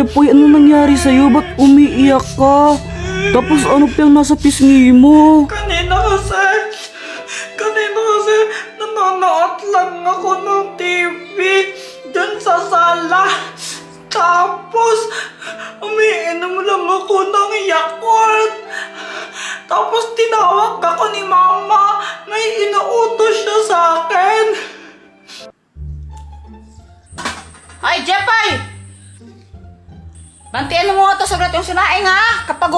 Jepoy, ano nangyari sa'yo? Ba't umiiyak ka? Tapos ano pa yung nasa pisngi mo? Kanina kasi nanonood lang ako ng TV dyan sa sala. Tapos, umiinom lang ako ng Yakult. Tapos tinawag ako ni Mama. May inuutos siya sa akin. Hoy, Jepoy! Bantian mo nga ito saglit yung sinaing ha. Kapag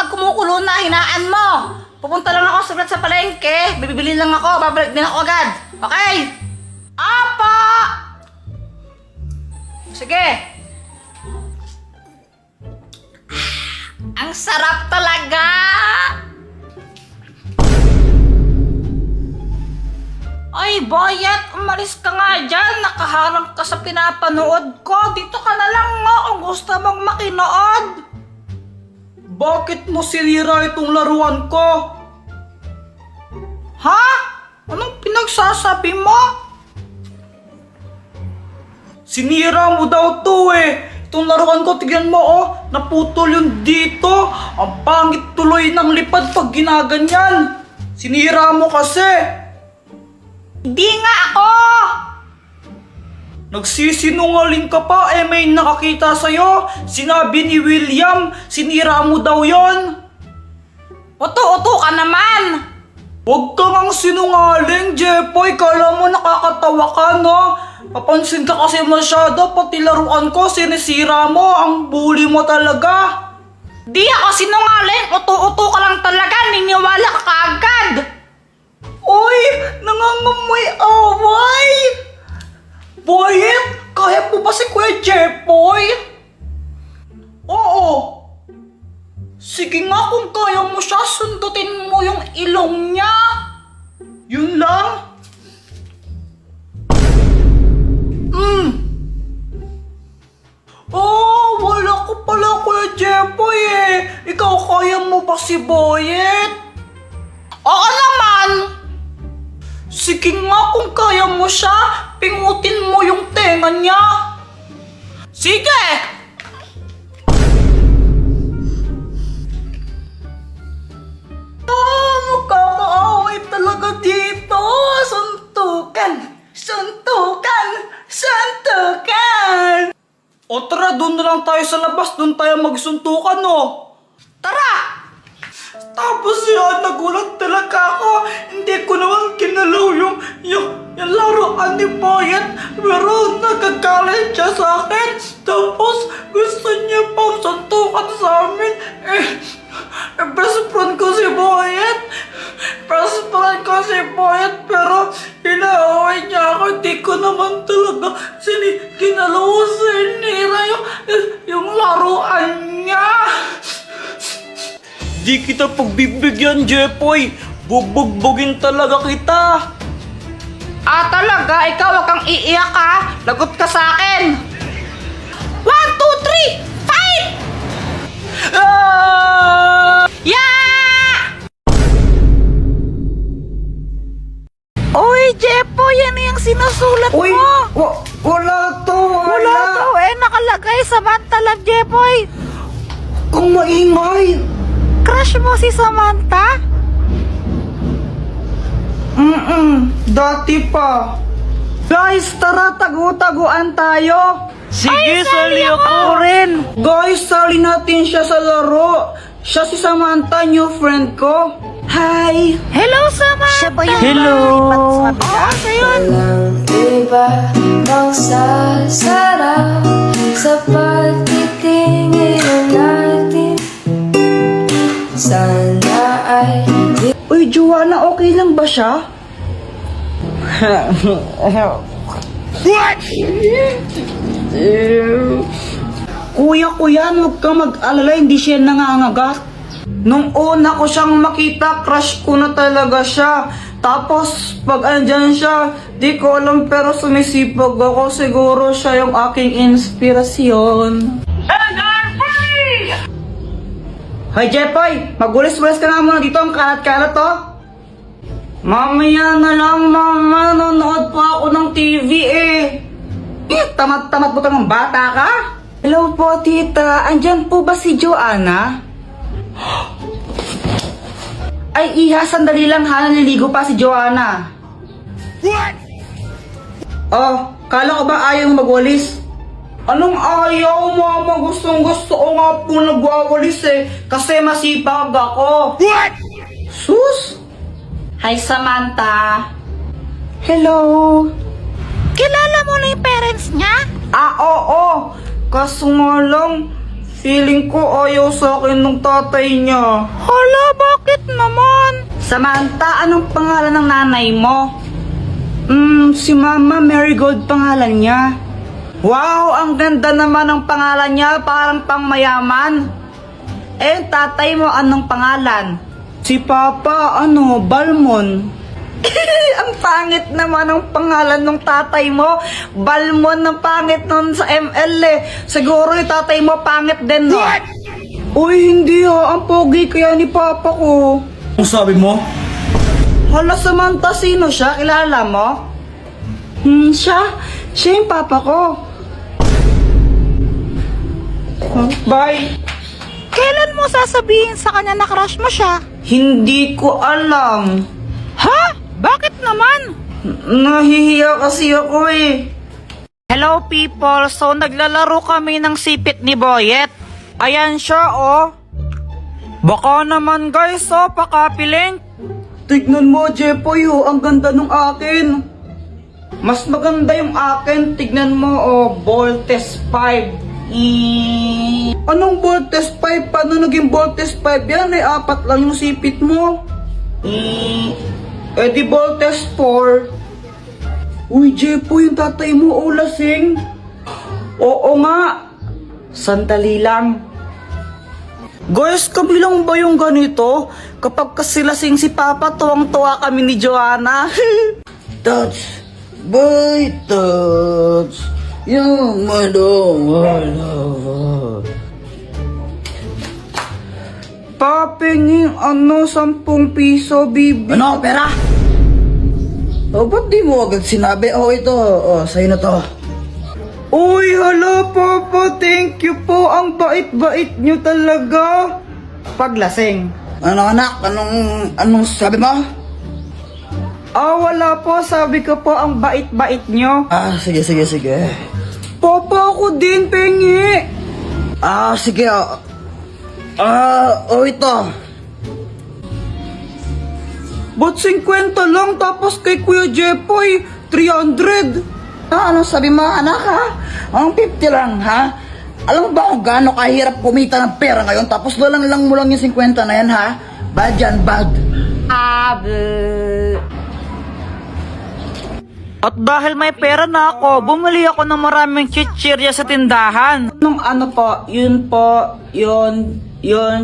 kumukulo na, hinaan mo. Pupunta lang ako saglit sa palengke. Bibili lang ako, babalik din ako agad. Okay? Apa! Sige. Ang sarap talaga! Ay, Boyet, umalis ka nga dyan. Nakaharang ka sa pinapanood ko. Dito ka na lang nga kung gusto mong makinood. Bakit mo sinira itong laruan ko? Ha? Anong pinagsasabi mo? Sinira mo daw to eh. Itong laruan ko, tignan mo oh. Naputol yung dito. Ang pangit tuloy ng lipad pag ginaganyan. Sinira mo kasi. Hindi nga ako! Nagsisinungaling ka pa eh, may nakakita sa'yo. Sinabi ni William, sinira mo daw yon. Uto-uto ka naman! Huwag ka ngang sinungaling, Jepoy. Kala mo nakakatawa ka, no? Papansin ka kasi masyado, pati laruan ko, sinisira mo. Ang bully mo talaga. Di ako sinungaling! Uto-uto ka lang talaga! Niniwala ka kaagad! Uy, nangangamoy away. Boyet, kaya mo ba si Kuya Jepoy? Oo. Sige nga, kung kaya mo siya, sundutin mo yung ilong niya. Yun lang. Oh, wala ko pala Kuya Jepoy eh. Ikaw kaya mo ba si Boyet? Oo naman! Sige nga, kung kaya mo siya, pingutin mo yung tenga niya. Sige! Magkakaaway talaga dito. Suntukan! Suntukan! Suntukan! O tara, doon na lang tayo sa labas. Doon tayo magsuntukan, no? Tara! Tapos yun, nagulat talaga ako. Hindi ko naman kinalaw yung laruan ni Boyet. Pero nagagalit siya sa akin. Tapos gusto niya pang suntukan sa amin. Best friend ko si Boyet. Best friend ko si Boyet. Pero inaaway niya ako. Hindi ko naman talaga kinalaw sinira yung laruan niya. Di kita pagbibigyan, Jepoy. Bubugbugin talaga kita. Ah, talaga? Ikaw wag kang iiyak ha? Lagot ka sa akin! 1, 2, 3, fight! Ah! Yeah! Uy, Jepoy, yan yung sinusulat Uy, mo! wala to. Wala to nakalagay sa Love, Jepoy! Kung maingay. Crush mo si Samantha? Dati pa. Guys, tara, tagu-taguan tayo. Sige, sali ako rin. Guys, sali natin siya sa laro. Siya si Samantha, new friend ko. Hi! Hello, Samantha! Siya ba yun? Hello! Oo, siya yun! Walang iba bang sasarap sa pagtitingin natin. Sana ay Uy, Joanna, okay lang ba siya? Kuya, huwag kang mag-alala, hindi siya nangangagat. Nung una ko siyang makita, crush ko na talaga siya. Tapos, pag andyan siya, di ko alam pero sumisipag ako. Siguro siya yung aking inspirasyon. Hoy, Jepoy! Magulis-gulis ka nga muna dito. Ang kalat-kalat to. Mamaya na lang, mama. Nanonood pa ako ng TV eh. Tamad-tamad mo ng bata ka? Hello po, tita. Andyan po ba si Joanna? Ay, iha, sandali lang ha. Naliligo pa si Joanna. What? Oh, kala ko ba ayaw magwalis? Anong ayaw, mama? Gustong gusto ko nga po nagwawalis eh. Kasi masipag ako. What? Sus? Hi, Samantha. Hello? Kilala mo na yung parents niya? Oo. Kaso nga lang, feeling ko ayaw sa akin ng tatay niya. Hala, bakit naman? Samantha, anong pangalan ng nanay mo? Si Mama Marigold pangalan niya. Wow, ang ganda naman ng pangalan niya, parang pangmayaman. Eh, tatay mo anong pangalan? Si Papa, Balmon. Ang pangit naman ang pangalan ng tatay mo. Balmon, ang pangit nun sa ML eh. Siguro yung tatay mo pangit din, no? Uy, hindi ha. Ang pogi kaya ni Papa ko. Ang sabi mo? Hala, Samantha, sino siya? Kilala mo? Siya yung Papa ko. Bye. Kailan mo sasabihin sa kanya na crush mo siya? Hindi ko alam. Ha? Bakit naman? Nahihiya kasi ako eh. Hello people, so naglalaro kami ng sipit ni Boyet. Ayan siya oh. Baka naman guys, pakapiling. Tignan mo, Jepoy, ang ganda nung akin. Mas maganda yung akin, tignan mo, Voltes 5. Anong Voltes 5? Paano naging Voltes 5 yan? 4 lang yung sipit mo. Di Voltes 4. Uy, Jepoy, yung tatay mo, lasing. Oo nga. Sandali lang. Guys, kami lang ba yung ganito? Kapag kasi lasing si Papa, tuwang-tuwa kami ni Joanna. Touch, boy, touch, yung love. Papingin, 10 piso, bibi. Ano, pera? Ba't di mo agad sinabi? Ito. Sa'yo na to. Uy, hala, Papa, thank you po. Ang bait-bait nyo talaga. Paglasing. Ano, anak? Anong sabi mo? Wala po. Sabi ko po, ang bait-bait nyo. Sige. Papa, ako din, pengi. Sige. Ito. Ba't 50 lang? Tapos kay Kuya Jepoy, 300. Anong sabi mo, anak, ha? Ang 50 lang, ha? Alam mo ba kung gaano kahirap kumita ng pera ngayon? Tapos lang mo lang yung 50 na yan, ha? Bad yan, bad. At dahil may pera na ako, bumili ako ng maraming chichirya sa tindahan. Ano po? Yun po, yun,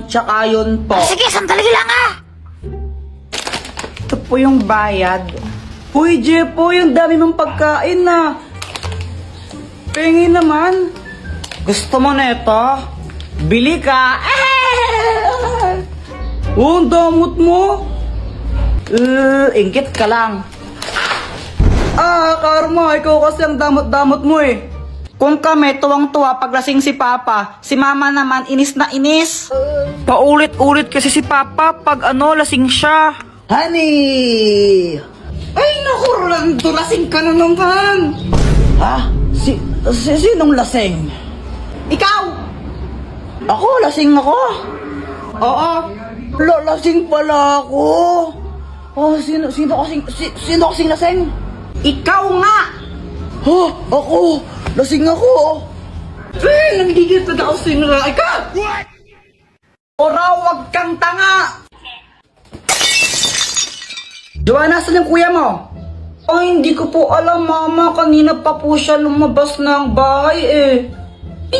tsaka yun po. Sige, sandali lang ah! Ito po yung bayad. Uy, Jepo, yung dami mong pagkain na. Pengi naman. Gusto mo na ito? Bili ka. Ang damot mo. Ingkit ka lang. Karma, ikaw kasi ang damot-damot mo eh. Kung kami tuwang-tuwa paglasing si Papa, si Mama naman inis na inis. Paulit-ulit kasi si Papa pag lasing siya. Honey! Ay, naku, Rolando, lasing ka na naman. Ha? Sinong lasing? Ikaw! Ako, lasing ako. Oo. Lasing pala ako. Sino kasing lasing? Ikaw nga! Ako! Lasing ako! Nagigil pa ako sinura. Ikaw! Ora, wag kang tanga! Joanna, saan yung kuya mo? Ay, hindi ko po alam, Mama. Kanina pa po siya lumabas ng bahay eh.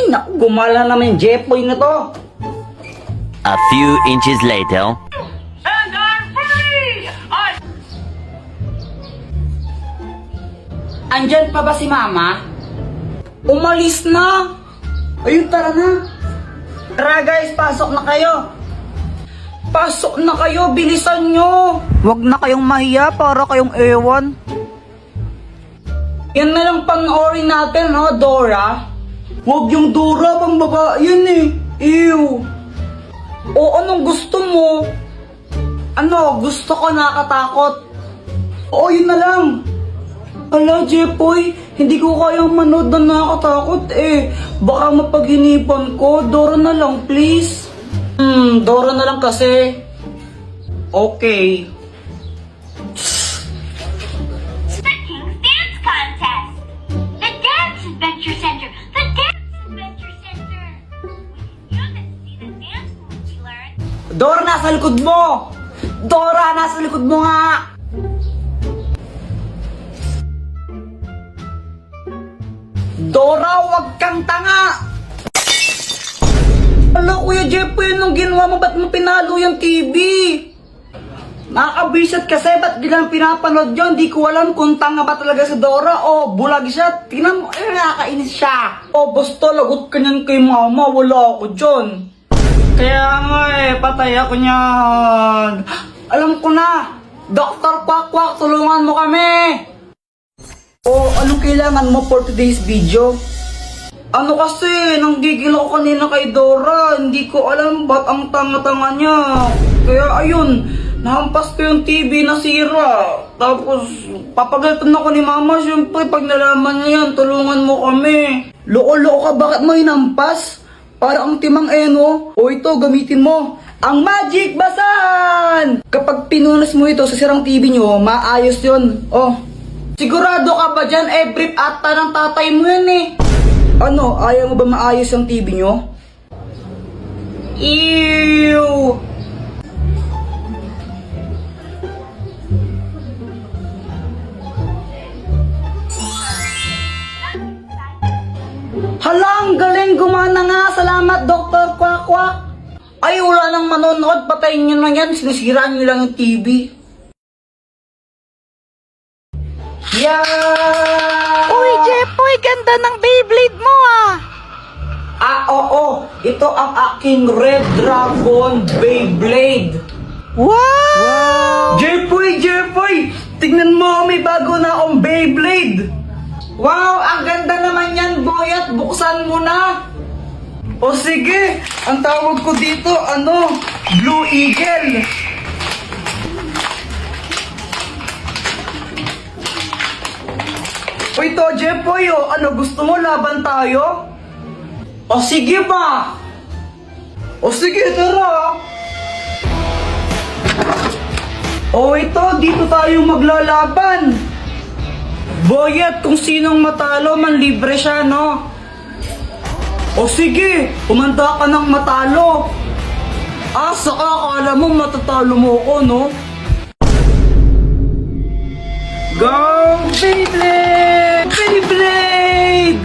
Naku, gumala naman yung Jepoy na to. A few inches later. Andyan pa ba si Mama? Umalis na. Ayun, tara na. Tara guys, pasok na kayo. Pasok na kayo, bilisan nyo. Huwag na kayong mahiya para kayong ewan. Yan na lang panoorin natin, Dora. Huwag yung Dora, pang babae yan eh. Ew. O anong gusto mo? Ano, gusto ko nakakatakot. Oo, yun na lang. Ala, Jepoy, hindi ko kayang manood na nakakatakot eh. Baka mapaghinipan ko. Dora na lang, please. Dora na lang kasi. Okay. King's Dance Contest! The Dance Adventure Center! The Dance Adventure Center! When you can see the dance moves we learned, Dora, nasa likod mo! Dora, nasa likod mo nga! Dora, wag kang tanga! Ala, Kuya Jepoy, anong ginawa mo? Ba't mo pinalo yung TV? Nakakabisat kasi, ba't gilang pinapanood yun? Di ko alam kung tanga ba talaga si Dora o bulag siya. Tingnan mo, nakakainis siya. O, basta lagot ka niyan kay mama, wala ako dyan. Kaya nga patay ako niyan. Alam ko na, Dr. Quack, tulungan mo kami. O, anong kailangan mo for today's video? Ano kasi, nanggigil ako kanina kay Dora. Hindi ko alam ba't ang tanga-tanga niya. Kaya ayun, nahampas ko yung TV na sira. Tapos, papagalitan ako ni Mama. Siyempre, pag nalaman niya yan, tulungan mo kami. Loko-loko ka, bakit mo hinampas? Para ang timang eno. O ito, gamitin mo. Ang Magic Basahan! Kapag pinunas mo ito sa sirang TV nyo, maayos yun. Oh, sigurado ka ba dyan? Brief ata ng tatay mo yan eh. Ano, ayaw mo ba maayos ang TV nyo? Ew! Halang, galing, gumana nga. Salamat, Dr. Quack. Ay, wala nang manonood. Patayin nyo na yan. Sinisiraan nyo lang yung TV. Yeah! Uy, Jepoy, ganda ng Beyblade mo ah! Oo. Ito ang aking Red Dragon Beyblade. Wow! Jepoy! Tignan mo, may bago na akong Beyblade. Wow, ang ganda naman yan, Boyat. Buksan mo na. O sige, ang tawag ko dito, Blue Eagle. O ito, Jepoy, gusto mo laban tayo? O sige ba? O sige, tara. O ito, dito tayo maglalaban. Boyet, kung sinong matalo, manlibre siya, no? O sige, umanda ka ng matalo. Saka akala mo matatalo mo ako, no? Go, Beyblade! Beyblade!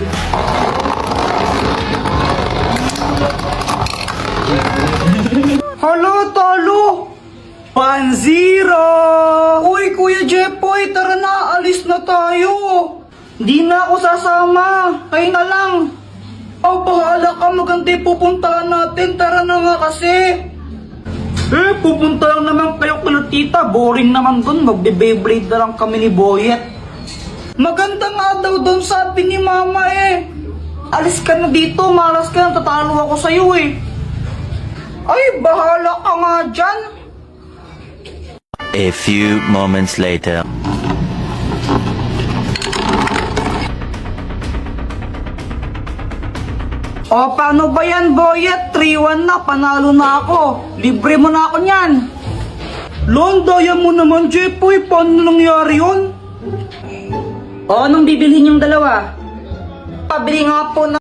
Halo, talo! Panzero! Uy, Kuya Jepoy, tara na, alis na tayo. Di na ako sasama, kayo na lang. Bahala ka, maganda yung pupuntahan natin, tara na nga kasi. Pupunta lang naman kayo kila tita, boring naman dun, magbe-Beyblade na lang kami ni Boyet. Maganda nga daw dun, sabi ni Mama eh. Alis ka na dito, malas ka na, tatalo ako sa'yo eh. Ay, bahala ka nga dyan. A few moments later. O, paano ba yan, Boyet? 3-1 na, panalo na ako. Libre mo na ako niyan. Daya mo naman, Jepoy. Paano nangyari yun? O, anong bibilhin yung dalawa? Pabili nga po na